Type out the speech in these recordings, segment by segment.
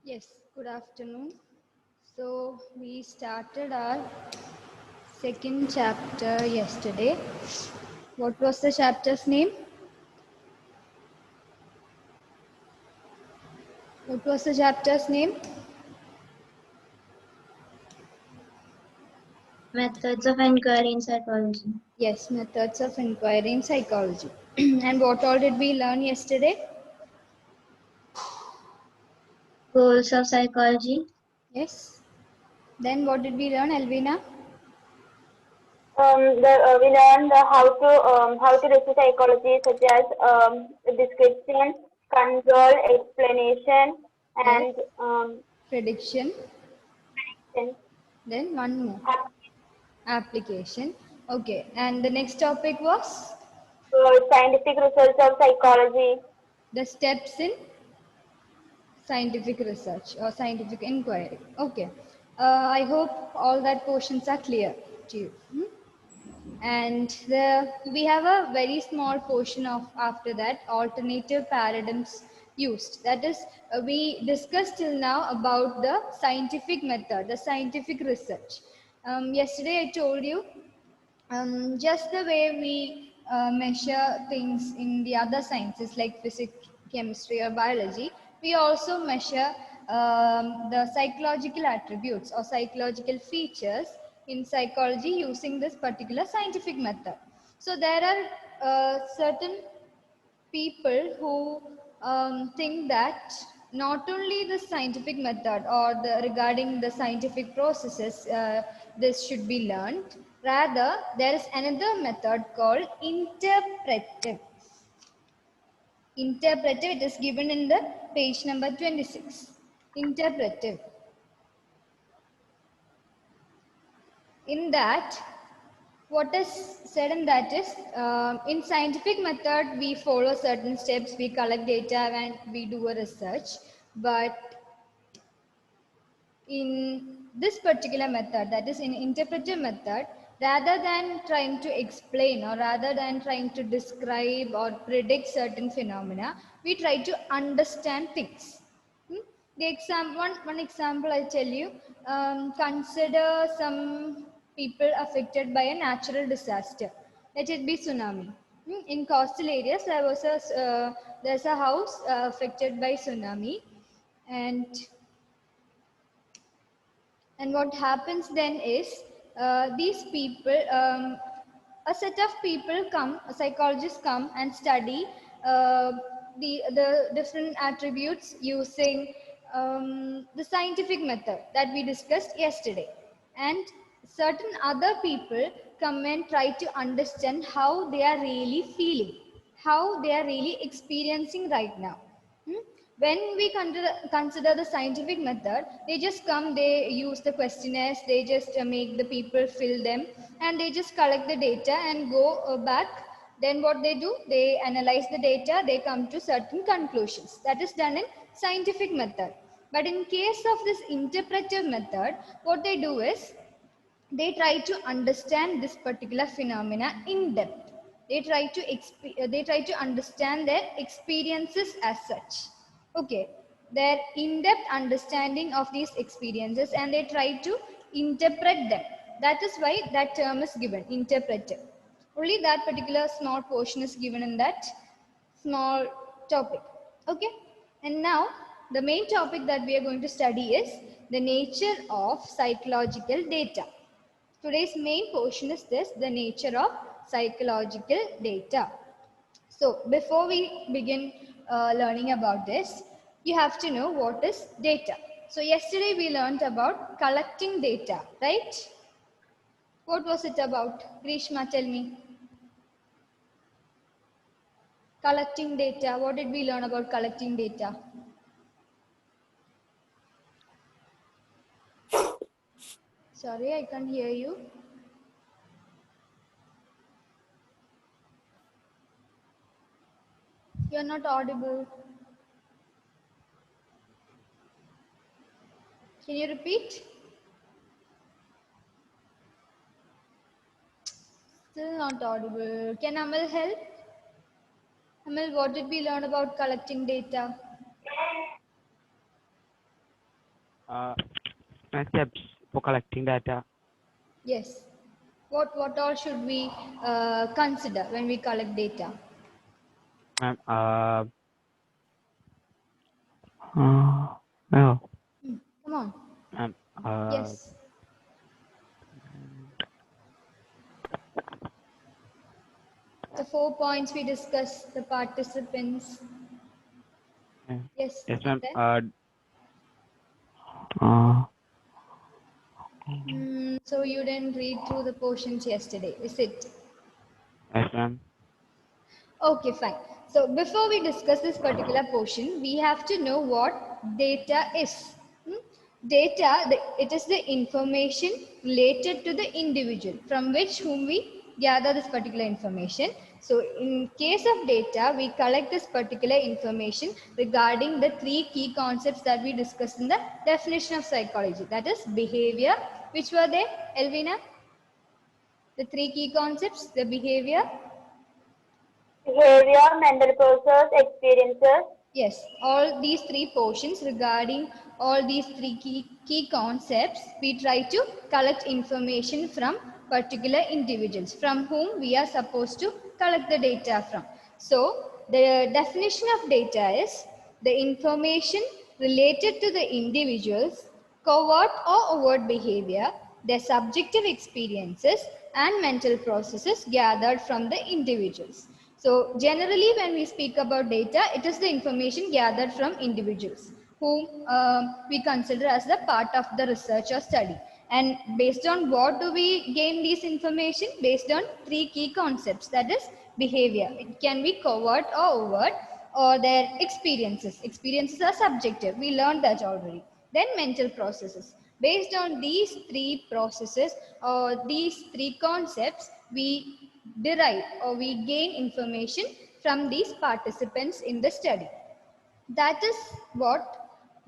Yes, good afternoon. So, we started our second chapter yesterday. What was the chapter's name? What was the chapter's name? Methods of inquiry in psychology. Yes, methods of inquiry in psychology. And what all did we learn yesterday? Goals of psychology. Yes. Then what did we learn, Elvina? We learned how to research psychology, such as description, control, explanation, Yes. and Prediction. prediction. Then one more. Application. Okay. And the next topic was Scientific results of psychology. the steps in scientific research or scientific inquiry. Okay. I hope all that portions are clear to you. And we have a very small portion of after that alternative paradigms used. That is, we discussed till now about the scientific method, the scientific research. Yesterday I told you just the way we measure things in the other sciences like physics, chemistry, or biology, we also measure the psychological attributes or psychological features in psychology using this particular scientific method. So there are certain people who think that not only the scientific method or regarding the scientific processes this should be learned, rather there is another method called interpretive. It is given in the page number 26. Interpretive. In that, what is said in that is, in scientific method we follow certain steps, we collect data and we do a research. But in this particular method, that is in interpretive method, rather than trying to explain or rather than trying to describe or predict certain phenomena, we try to understand things. One example I tell you. Consider some people affected by a natural disaster. Let it be tsunami. In coastal areas, there's a house affected by tsunami, and what happens then is these people, a set of people come, psychologists come and study the different attributes using the scientific method that we discussed yesterday. And certain other people come and try to understand how they are really feeling, how they are really experiencing right now. When we consider the scientific method, they just come, they use the questionnaires, they just make the people fill them, and they just collect the data and go back. Then what they do, they analyze the data, they come to certain conclusions. That is done in scientific method. But in case of this interpretive method, what they do is they try to understand this particular phenomena in depth. They try to understand their experiences as such. Okay, their in-depth understanding of these experiences, and they try to interpret them. That is why that term is given, interpretive. Only that particular small portion is given in that small topic. Okay, and now the main topic that we are going to study is the nature of psychological data. Today's main portion is this, the nature of psychological data. So before we begin learning about this, you have to know what is data. So yesterday we learned about collecting data, right? What was it about? Grishma, tell me. Collecting data. What did we learn about collecting data? Sorry, I can't hear you. You're not audible. Can you repeat? Still not audible. Can Amal help? Amal, what did we learn about collecting data? steps for collecting data. Yes. What all should we consider when we collect data? Ma'am, no, Come on. ma'am, Yes. The 4 points we discussed, the participants. Yes. yes, ma'am. Then? So you didn't read through the portions yesterday, is it? Yes, ma'am. Okay, fine. So before we discuss this particular portion, we have to know what data is. Data, it is the information related to the individual from which whom we gather this particular information. So in case of data, we collect this particular information regarding the 3 key concepts that we discussed in the definition of psychology. That is behavior. Which were they, Elvina? The 3 key concepts, the behavior. Behavior, mental process, experiences. Yes, all these 3 portions regarding all these 3 key concepts, we try to collect information from particular individuals from whom we are supposed to collect the data from. So, the definition of data is the information related to the individuals, covert or overt behavior, their subjective experiences and mental processes gathered from the individuals. So generally when we speak about data, it is the information gathered from individuals whom we consider as the part of the research or study. And based on what do we gain this information? Based on 3 key concepts, that is behavior. It can be covert or overt, or their experiences. Experiences are subjective. We learned that already. Then mental processes. Based on these 3 processes or these 3 concepts, we derive or we gain information from these participants in the study. That is what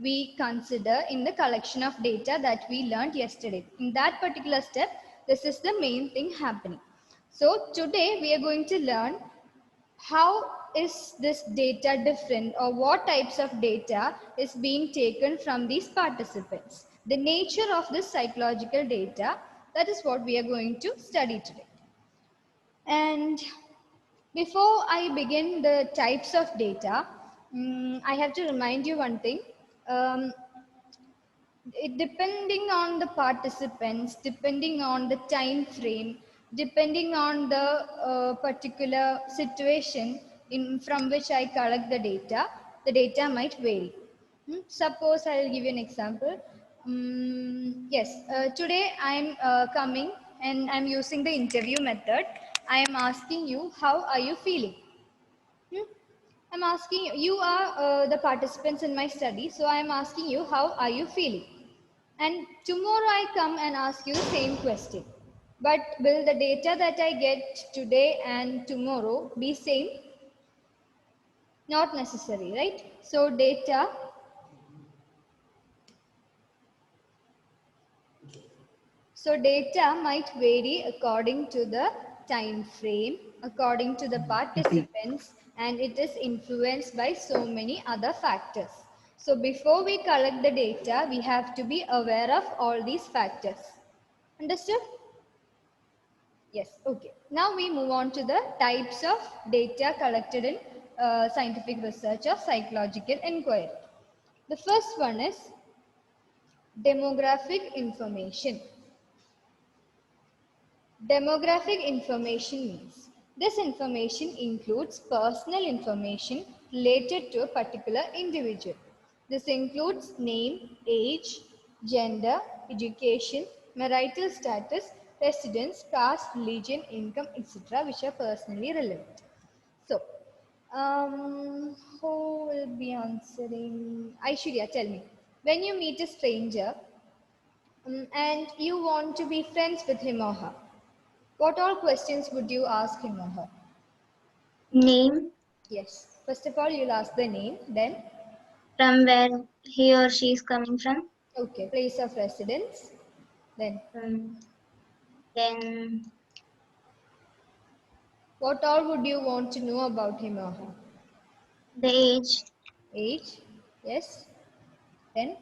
we consider in the collection of data that we learned yesterday. In that particular step, this is the main thing happening. So today we are going to learn how is this data different, or what types of data is being taken from these participants. The nature of this psychological data, that is what we are going to study today. And before I begin the types of data, I have to remind you one thing. Depending on the participants, depending on the time frame, depending on the particular situation from which I collect the data might vary. Suppose I will give you an example. Yes, today I am coming and I am using the interview method. I am asking you, how are you feeling? I'm asking you, you are the participants in my study, so I am asking you, how are you feeling? And tomorrow I come and ask you the same question. But will the data that I get today and tomorrow be same? Not necessary, right? So data might vary according to the time frame, according to the participants, and it is influenced by so many other factors. So before we collect the data, we have to be aware of all these factors. Understood? Yes, okay. Now we move on to the types of data collected in scientific research or psychological inquiry. The first one is demographic information. Demographic information means this information includes personal information related to a particular individual. This includes name, age, gender, education, marital status, residence, caste, religion, income, etc., which are personally relevant. So, who will be answering? Aishwarya, tell me. When you meet a stranger and you want to be friends with him or her, what all questions would you ask him or her? Name, Yes. First of all, you'll ask the name, then, from where he or she is coming from. okay, place of residence, then, Then what all would you want to know about him or her? the age, Age, yes, then,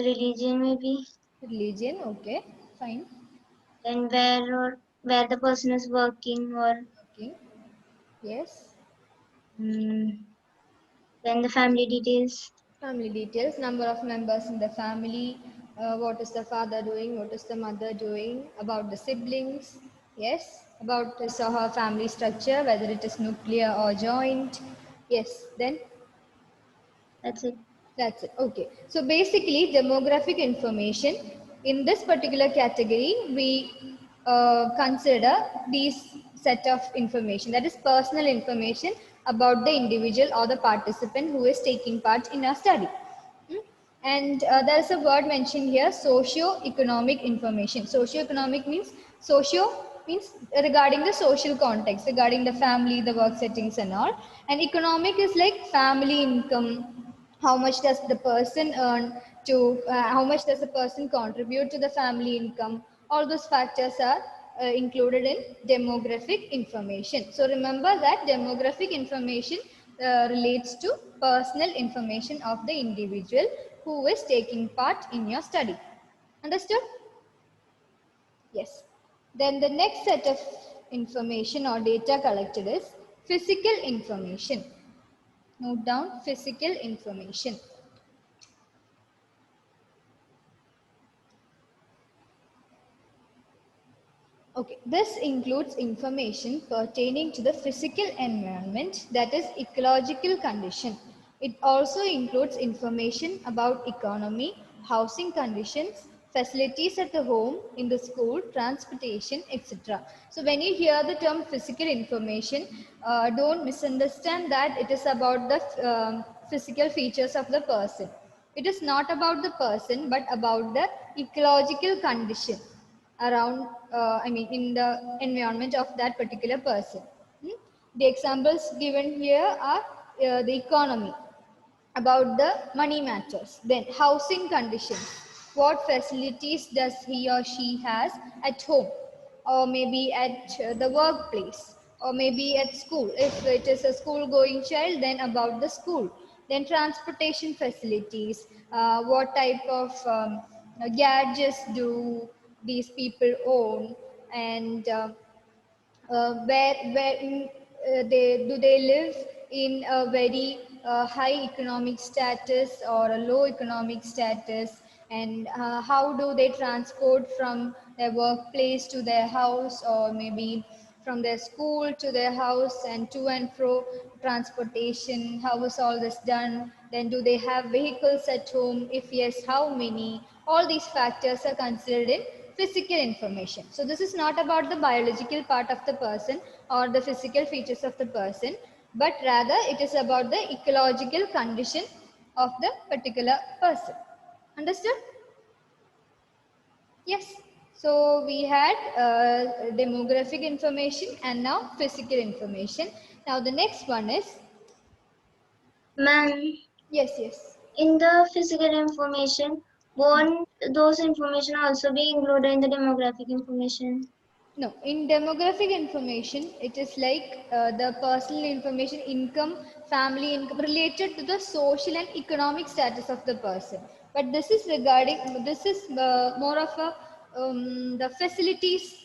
religion maybe. Religion, okay, fine. Then where the person is working or Okay, yes. then the family details. Family details, number of members in the family, what is the father doing, what is the mother doing, about the siblings, yes, about his or her family structure, whether it is nuclear or joint, yes, then That's it. that's it. Okay. So basically, demographic information in this particular category, we consider these set of information, that is personal information about the individual or the participant who is taking part in a study. Hmm? And there is a word mentioned here, socio-economic information. Socio-economic means regarding the social context, regarding the family, the work settings and all. And economic is like family income, how much does the person earn, to how much does the person contribute to the family income. All those factors are included in demographic information. So remember that demographic information relates to personal information of the individual who is taking part in your study. Understood? Yes. Then the next set of information or data collected is physical information. Note down physical information. Okay, this includes information pertaining to the physical environment, that is ecological condition. It also includes information about economy, housing conditions, facilities at the home, in the school, transportation, etc. So when you hear the term physical information, don't misunderstand that it is about the physical features of the person. It is not about the person but about the ecological condition around, in the environment of that particular person. Hmm? The examples given here are the economy, about the money matters. Then housing conditions, what facilities does he or she has at home, or maybe at the workplace, or maybe at school. If it is a school going child, then about the school. Then transportation facilities, what type of gadgets do these people own, and they live in a very high economic status or a low economic status, and how do they transport from their workplace to their house, or maybe from their school to their house, and to and fro transportation, how is all this done? Then do they have vehicles at home? If yes, how many? All these factors are considered in physical information. So this is not about the biological part of the person or the physical features of the person, but rather it is about the ecological condition of the particular person. Understood? Yes. So we had demographic information and now physical information. Now the next one is, Ma'am, yes, yes. in the physical information, won't those information also be included in the demographic information? No, in demographic information, it is like the personal information, income, family income related to the social and economic status of the person. But this is more of a, the facilities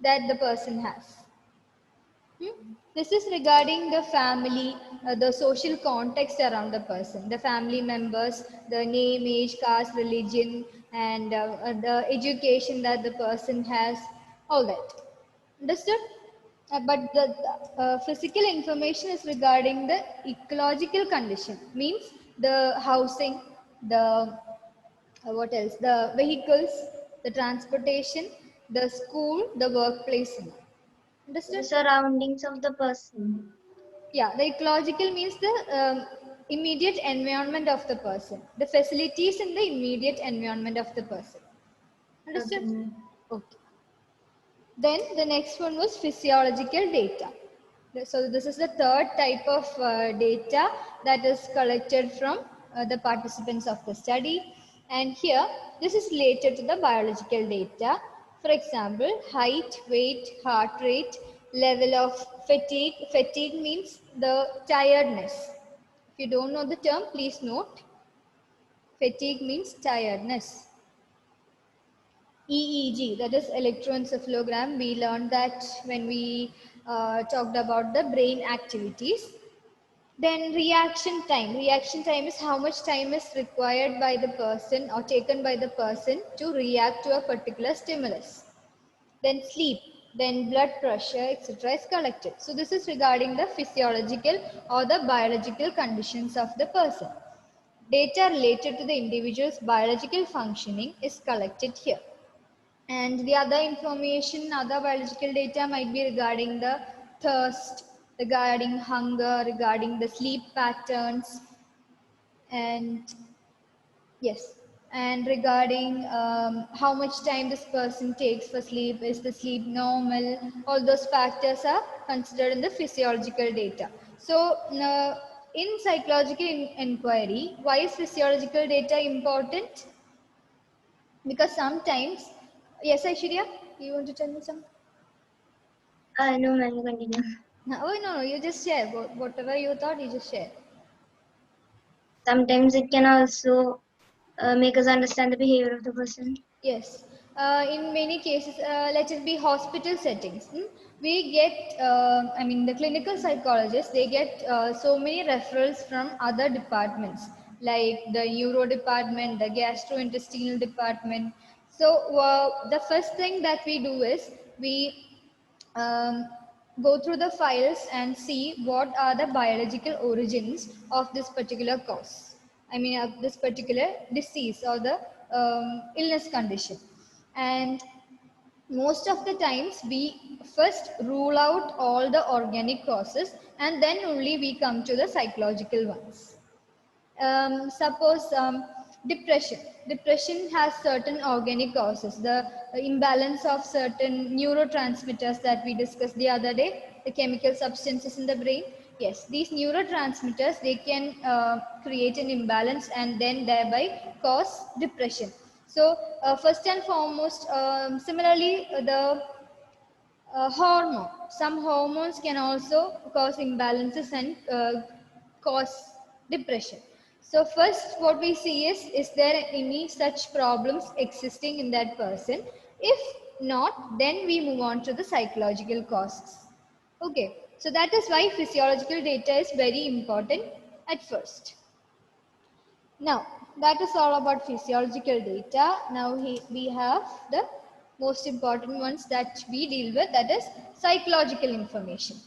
that the person has. This is regarding the family, the social context around the person, the family members, the name, age, caste, religion, and the education that the person has, all that. Understood? But the physical information is regarding the ecological condition, means the housing, the what else? The vehicles, the transportation, the school, the workplace. The Understood? surroundings of the person. Yeah, the ecological means the immediate environment of the person, the facilities in the immediate environment of the person. Okay, Understood? ma'am. Okay. Then the next one was physiological data. So this is the third type of data that is collected from the participants of the study. And here, this is related to the biological data. For example, height, weight, heart rate, level of fatigue. Fatigue means the tiredness. If you don't know the term, please note. Fatigue means tiredness. EEG, that is electroencephalogram. We learned that when we talked about the brain activities. Then reaction time. Reaction time is how much time is required by the person or taken by the person to react to a particular stimulus. Then sleep, then blood pressure, etc. is collected. So this is regarding the physiological or the biological conditions of the person. Data related to the individual's biological functioning is collected here. And the other information, other biological data might be regarding the thirst, regarding hunger, regarding the sleep patterns, and yes, and regarding how much time this person takes for sleep, is the sleep normal, all those factors are considered in the physiological data. So in psychological inquiry, why is physiological data important? Because sometimes, yes, Aishwarya, you want to tell me something? No, ma'am, you continue. No, you just share. Whatever you thought, you just share. Sometimes it can also make us understand the behavior of the person. Yes. In many cases, let it be hospital settings. We get, I mean, the clinical psychologists, they get so many referrals from other departments, like the neuro department, the gastrointestinal department. So the first thing that we do is we um, go through the files and see what are the biological origins of this particular cause. I mean, of this particular disease or the illness condition. And most of the times we first rule out all the organic causes and then only we come to the psychological ones. Suppose depression. Depression has certain organic causes. The imbalance of certain neurotransmitters that we discussed the other day, the chemical substances in the brain. Yes, these neurotransmitters, they can create an imbalance and then thereby cause depression. So first and foremost, similarly, the hormone. Some hormones can also cause imbalances and cause depression. So first what we see is there any such problems existing in that person? If not, then we move on to the psychological causes. Okay, so that is why physiological data is very important at first. Now, that is all about physiological data. Now we have the most important ones that we deal with, that is psychological information.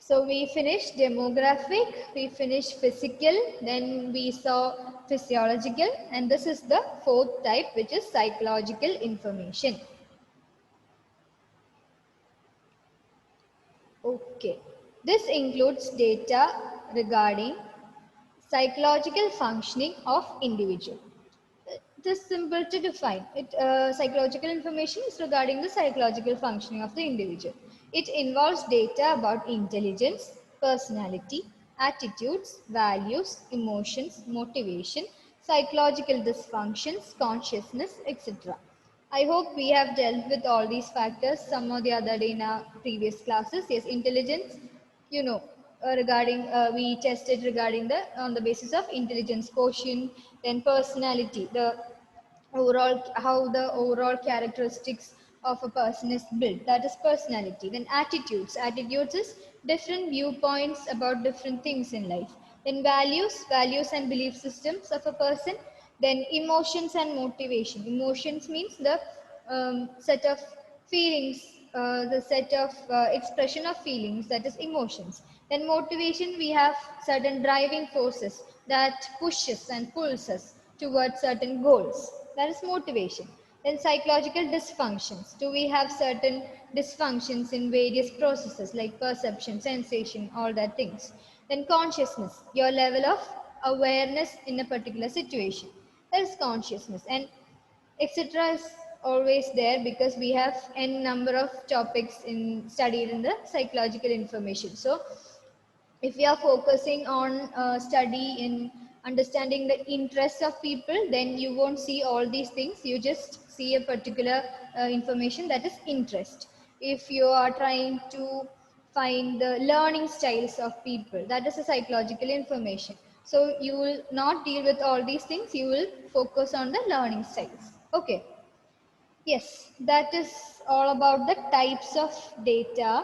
So we finished demographic, we finished physical, then we saw physiological, and this is the fourth type, which is psychological information. Okay, this includes data regarding psychological functioning of individual. It is simple to define. Psychological information is regarding the psychological functioning of the individual. It involves data about intelligence, personality, attitudes, values, emotions, motivation, psychological dysfunctions, consciousness, etc. I hope we have dealt with all these factors some or the other day in our previous classes. Yes, intelligence, you know, regarding we tested regarding the on the basis of intelligence quotient, then personality, the overall how the overall characteristics of a person is built, that is personality. Then attitudes is different viewpoints about different things in life. Then values and belief systems of a person. Then emotions and motivation. Emotions means the set of feelings, the set of expression of feelings, that is emotions. Then motivation, we have certain driving forces that pushes and pulls us towards certain goals, that is motivation. Then psychological dysfunctions, do we have certain dysfunctions in various processes like perception, sensation, all that things. Then consciousness, your level of awareness in a particular situation, that is consciousness. And etc. is always there because we have n number of topics studied in the psychological information. So if we are focusing on study in understanding the interests of people, then you won't see all these things. You just see a particular information, that is interest. If you are trying to find the learning styles of people, that is a psychological information. So you will not deal with all these things. You will focus on the learning styles. Okay. Yes, that is all about the types of data.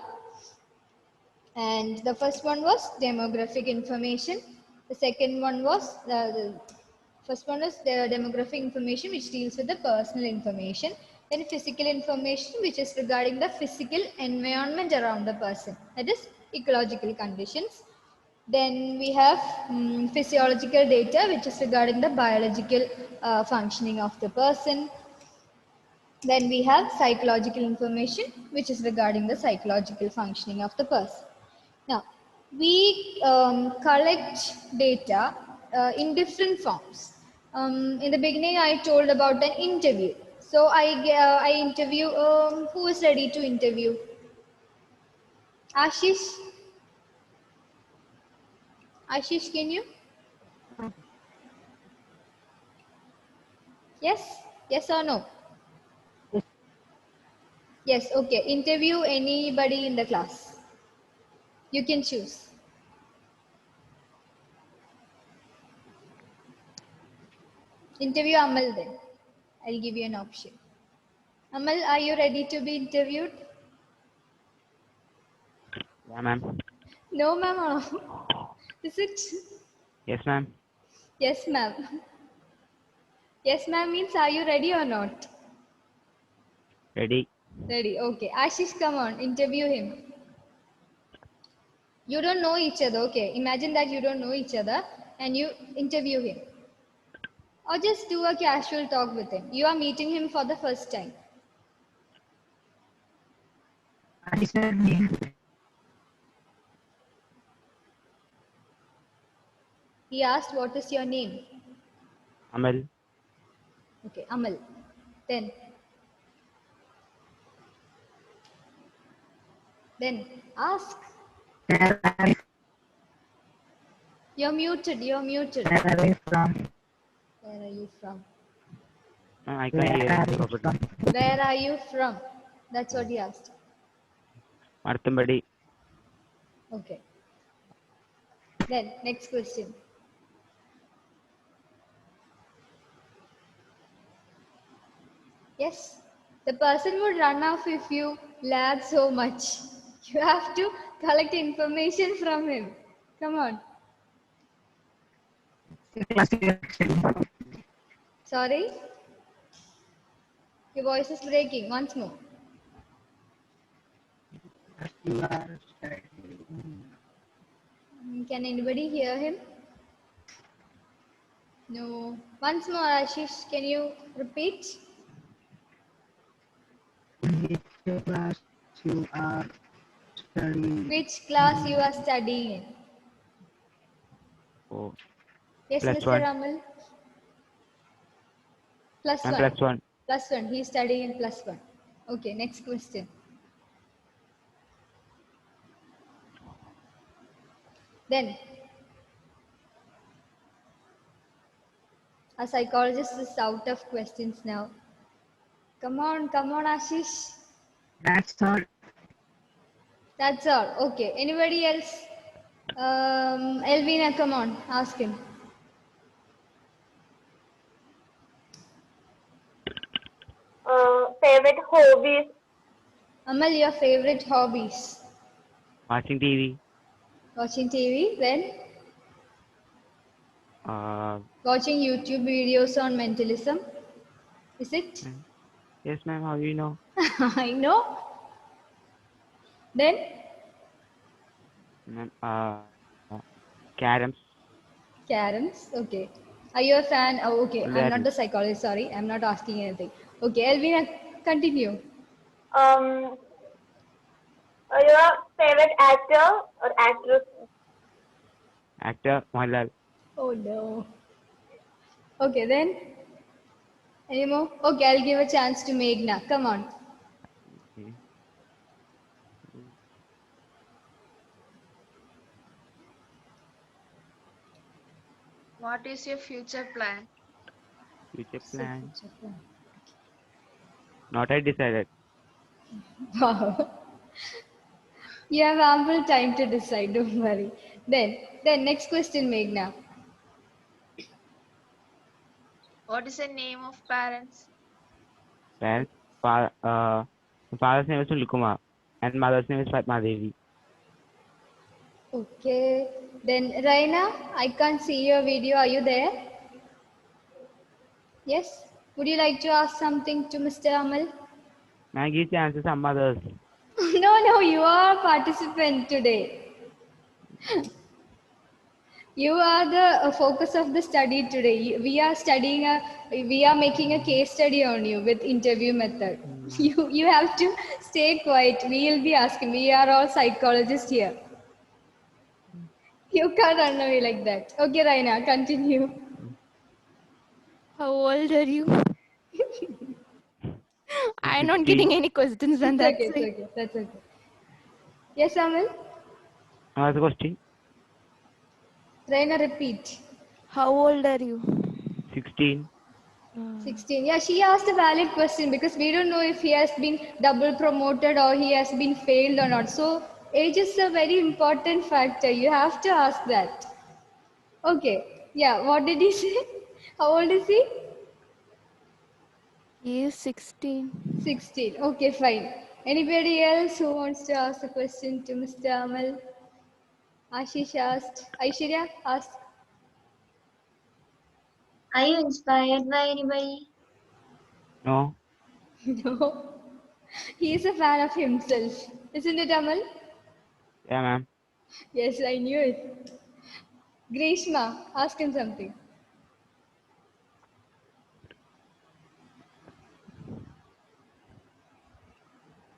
And the first one was demographic information. The second one was the first one is the demographic information, which deals with the personal information. Then physical information, which is regarding the physical environment around the person, that is ecological conditions. Then we have physiological data, which is regarding the biological functioning of the person. Then we have psychological information, which is regarding the psychological functioning of the person. Now, we collect data in different forms. In the beginning, I told about an interview. So I interview, who is ready to interview? Ashish? Ashish, can you? Yes? Yes or no? Yes, okay. Interview anybody in the class. You can choose. Interview Amal then. I'll give you an option. Amal, are you ready to be interviewed? Yeah, ma'am. No, ma'am. Is it? Yes, ma'am. Yes, ma'am. Yes, ma'am means are you ready or not? Ready? Ready. Okay. Ashish, come on. Interview him. You don't know each other. Okay. Imagine that you don't know each other and you interview him. Or just do a casual talk with him. You are meeting him for the first time. He asked, what is your name? Amal. Okay, Amal. Then ask. You're muted. You're muted. Where are you from? Where are you from? Ma'am, I can't hear you properly. Where are you from? That's what he asked. Marthumbadi. Okay. Then next question. Yes, the person would run off if you lag so much. You have to collect information from him. Come on. Class actually. Sorry? Your voice is breaking. Once more. You are studying. Can anybody hear him? No. Once more, Ashish. Can you repeat? In which class you are studying? Which class you are studying in? Oh, Yes, Plus Mr. one. Ramal. Plus ma'am, one. plus one. Plus one. He is studying in plus one. Okay, next question. Then, a psychologist is out of questions now. Come on, Ashish. That's all. That's all. Okay. Anybody else? Elvina, come on, ask him. Favorite hobbies? Amal, your favorite hobbies? Watching TV. Watching TV, then Uh, watching YouTube videos on mentalism. Is it? yes, ma'am. How do you know? I know. Then Ma'am, caroms. caroms. Okay. Are you a fan? Oh, okay. I'm That not is- the psychologist. Sorry, I'm not asking anything. Okay, Elvina, continue. Um, your favorite actor or actress? Actor Mohanlal. Oh no. Okay, then any more? Okay, I'll give a chance to Meghna. Come on. Okay. What is your future plan? Future plan. Not yet decided. Wow. You have ample time to decide, don't worry. Then next question, Meghna. What is the name of parents? Parents, father's name is Sulikumar and mother's name is Fatma Devi. Okay. Then Raina, I can't see your video. Are you there? Yes. Would you like to ask something to Mr. Amal? May I give chance to some others? No, you are a participant today. You are the focus of the study today. We are studying we are making a case study on you with interview method. You have to stay quiet. We will be asking. We are all psychologists here. You can't run away like that. Okay, Raina, continue. How old are you? I'm not 16. getting any questions on It's that okay, it's side. okay. That's okay. Yes, Amal? What's the question? Raina, repeat. How old are you? 16. 16. Yeah, she asked a valid question because we don't know if he has been double promoted or he has been failed or not. So, age is a very important factor. You have to ask that. Okay. Yeah, what did he say? How old is he? He is 16. 16. Okay, fine. Anybody else who wants to ask a question to Mr. Amal? Ashish asked. Aishwarya asked. Are you inspired by anybody? No. No. He is a fan of himself. Isn't it, Amal? Yeah, ma'am. Yes, I knew it. Grishma, ask him something.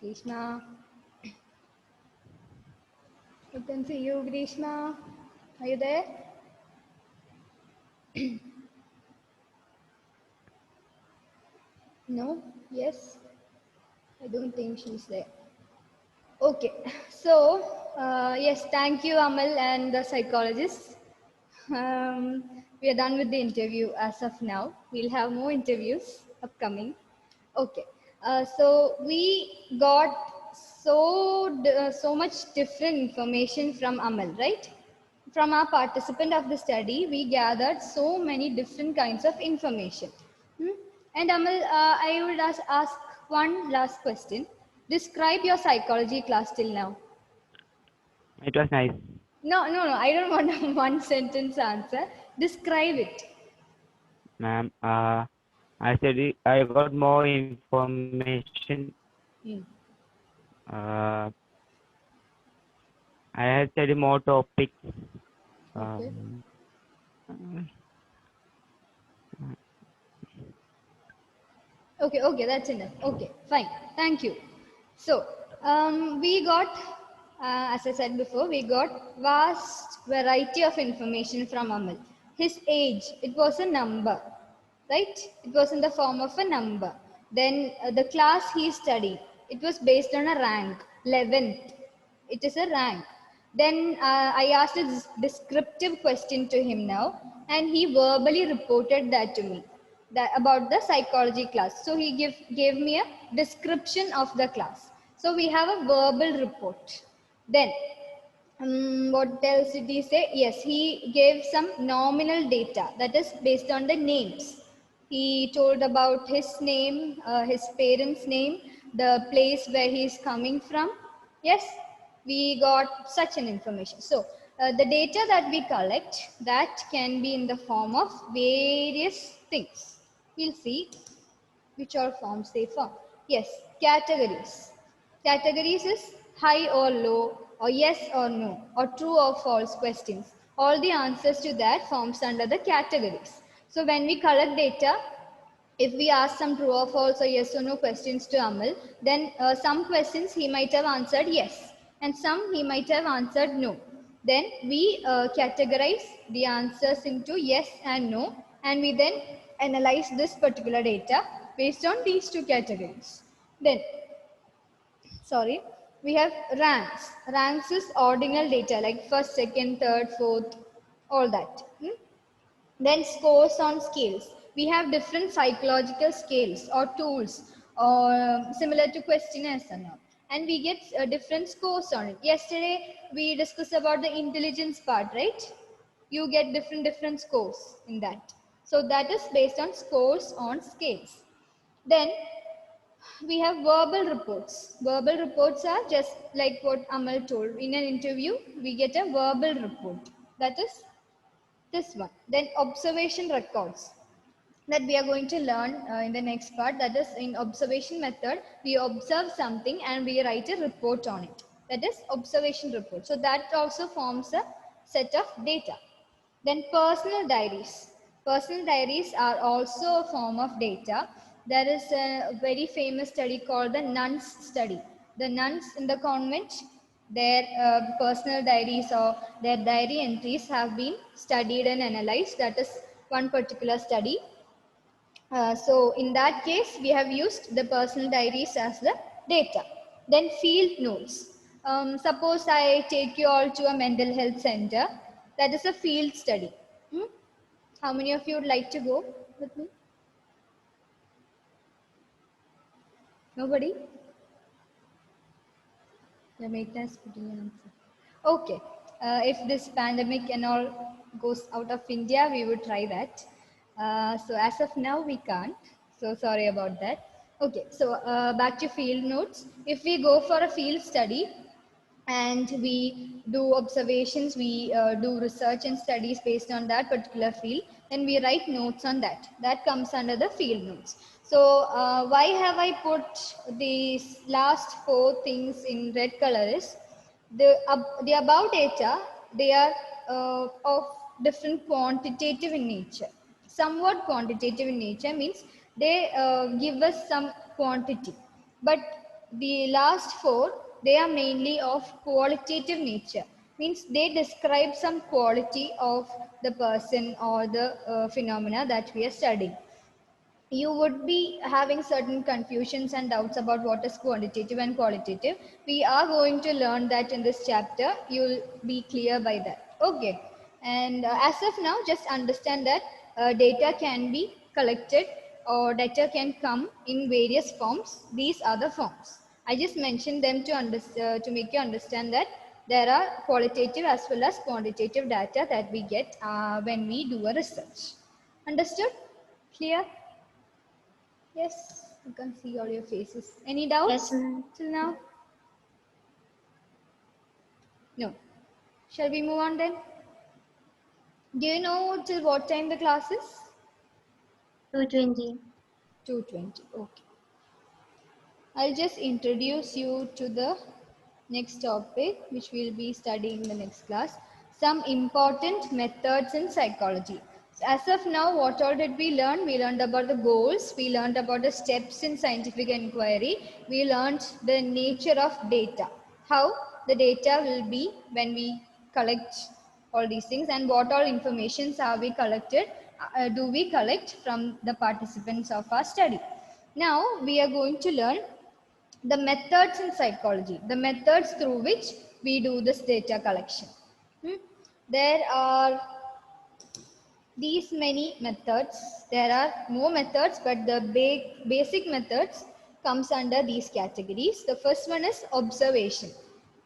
Grishma. I can see you, Grishma. Are you there? No? Yes? I don't think she's there. Okay, so yes, thank you, Amal and the psychologist. We are done with the interview as of now. We'll have more interviews upcoming. Okay, so we got so much different information from Amal, right? From our participant of the study, we gathered so many different kinds of information. Hmm? And Amal, I would ask one last question. Describe your psychology class till now. It was nice. No, I don't want a one sentence answer. Describe it. Ma'am, I got more information. Hmm. Uh, I had studied more topics. Okay. Okay, that's enough. Okay, fine. Thank you. So, we got, as I said before, we got vast variety of information from Amal. His age, it was a number, right? It was in the form of a number. Then the class he studied, it was based on a rank, 11th. It is a rank. Then I asked a descriptive question to him now, and he verbally reported that to me, that about the psychology class. So he gave me a description of the class. So we have a verbal report. Then what else did he say? Yes, he gave some nominal data, that is based on the names. He told about his name, his parents' name, the place where he is coming from. Yes, we got such an information. So the data that we collect, that can be in the form of various things. We'll see which all forms they form. Yes, categories. Categories is high or low, or yes or no, or true or false questions. All the answers to that forms under the categories. So when we collect data, if we ask some true or false or yes or no questions to Amal, then some questions he might have answered yes, and some he might have answered no. Then we categorize the answers into yes and no, and we then analyze this particular data based on these two categories. Then, sorry, we have ranks. Ranks is ordinal data like first, second, third, fourth, all that. Then scores on scales. We have different psychological scales or tools or similar to questionnaires and all. And we get different scores on it. Yesterday, we discussed about the intelligence part, right? You get different scores in that. So that is based on scores on scales. Then we have verbal reports. Verbal reports are just like what Amal told. In an interview, we get a verbal report. That is this one. Then observation records that we are going to learn in the next part. That is, in observation method, we observe something and we write a report on it. That is observation report. So that also forms a set of data. Then personal diaries. Personal diaries are also a form of data. There is a very famous study called the nuns study. The nuns in the convent, their personal diaries or their diary entries have been studied and analyzed. That is one particular study. So in that case, we have used the personal diaries as the data. Then field notes. Suppose I take you all to a mental health center. That is a field study. How many of you would like to go with me? Nobody? Jamaica's putting an answer. Okay. If this pandemic and all goes out of India, we would try that. So as of now, we can't. So sorry about that. Okay. So back to field notes. If we go for a field study and we do observations, we do research and studies based on that particular field, then we write notes on that. That comes under the field notes. So why have I put these last 4 things in red color is the above data, they are of different quantitative in nature. Somewhat quantitative in nature means they give us some quantity. But the last 4, they are mainly of qualitative nature. Means they describe some quality of the person or the phenomena that we are studying. You would be having certain confusions and doubts about what is quantitative and qualitative. We are going to learn that in this chapter. You'll be clear by that. Okay. And as of now, just understand that data can be collected or data can come in various forms. These are the forms. I just mentioned them to make you understand that there are qualitative as well as quantitative data that we get when we do a research. Understood? Clear? Yes, you can see all your faces. Any doubts Yes, ma'am. till now? No. Shall we move on then? Do you know till what time the class is? 220. 2:20. Okay. I'll just introduce you to the next topic, which we'll be studying in the next class. Some important methods in psychology. So as of now, what all did we learn? We learned about the goals. We learned about the steps in scientific inquiry. We learned the nature of data. How the data will be when we collect all these things and what all informations are we collected, do we collect from the participants of our study. Now we are going to learn the methods in psychology, the methods through which we do this data collection. There are these many methods. There are more methods, but the basic methods comes under these categories. The first one is observation.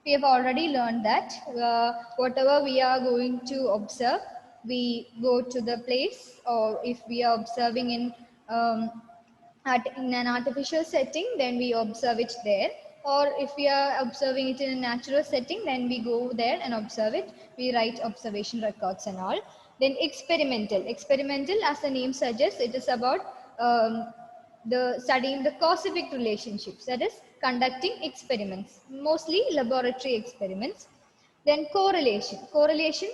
We have already learned that whatever we are going to observe, we go to the place, or if we are observing in an artificial setting, then we observe it there. Or if we are observing it in a natural setting, then we go there and observe it. We write observation records and all. Then experimental. Experimental, as the name suggests, it is about the studying the causative relationships. That is, conducting experiments, mostly laboratory experiments. Then correlation. Correlation,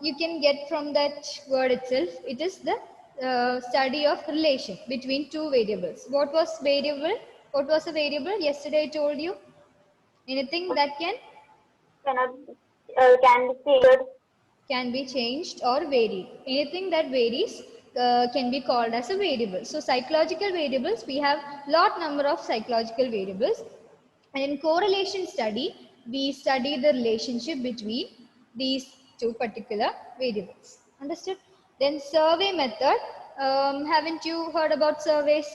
you can get from that word itself. It is the study of relation between 2 variables. What was variable? What was a variable? Yesterday I told you. Anything that can Can be figured. Can be changed or varied. Anything that varies can be called as a variable. So psychological variables, we have lot number of psychological variables. And in correlation study, we study the relationship between these 2 particular variables. Understood? Then survey method. Haven't you heard about surveys?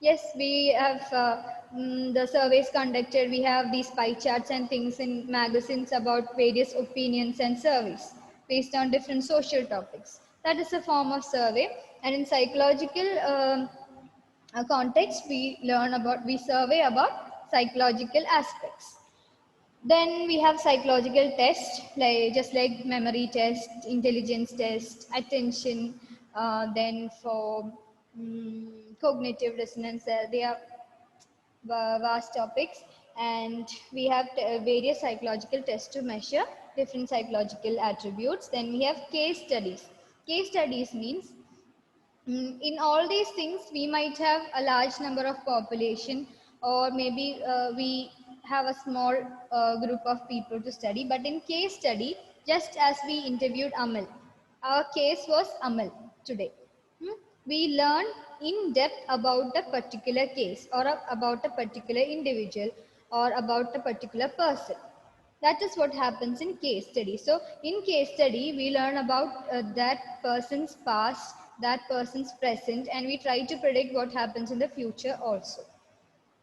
Yes, we have the surveys conducted. We have these pie charts and things in magazines about various opinions and surveys based on different social topics. That is a form of survey. And in psychological context, we survey about psychological aspects. Then we have psychological tests, like memory test, intelligence test, attention. Then for cognitive dissonance, they are vast topics, and we have various psychological tests to measure different psychological attributes. Then we have case studies. Case studies means in all these things we might have a large number of population, or maybe we have a small group of people to study. But in case study, just as we interviewed Amal, our case was Amal today. We learn in depth about a particular case, or about a particular individual, or about a particular person. That is what happens in case study. So in case study, we learn about that person's past, that person's present, and we try to predict what happens in the future also.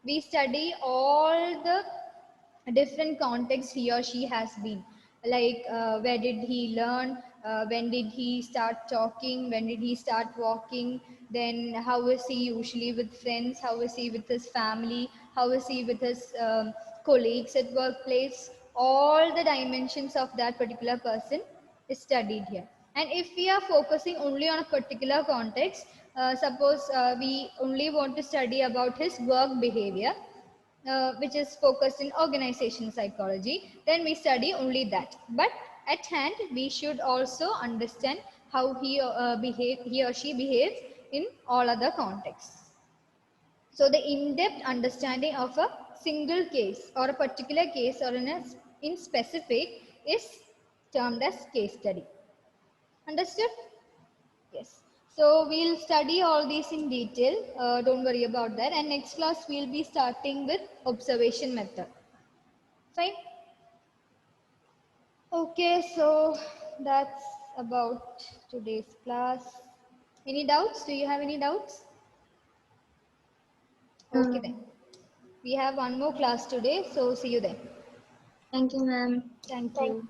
We study all the different contexts he or she has been, like where did he learn, when did he start talking, when did he start walking, then how is he usually with friends, how is he with his family, how is he with his colleagues at workplace. All the dimensions of that particular person is studied here. And if we are focusing only on a particular context, suppose we only want to study about his work behavior, which is focused in organization psychology, then we study only that. But at hand, we should also understand how he or she behaves in all other contexts. So the in-depth understanding of a single case or a particular case, or in specific, is termed as case study. Understood? Yes. So we'll study all these in detail. Don't worry about that. And next class we'll be starting with observation method. Fine. Okay, so that's about today's class. Any doubts? Do you have any doubts? Okay then. We have one more class today, so see you then. Thank you, ma'am. Thank Thank you. you.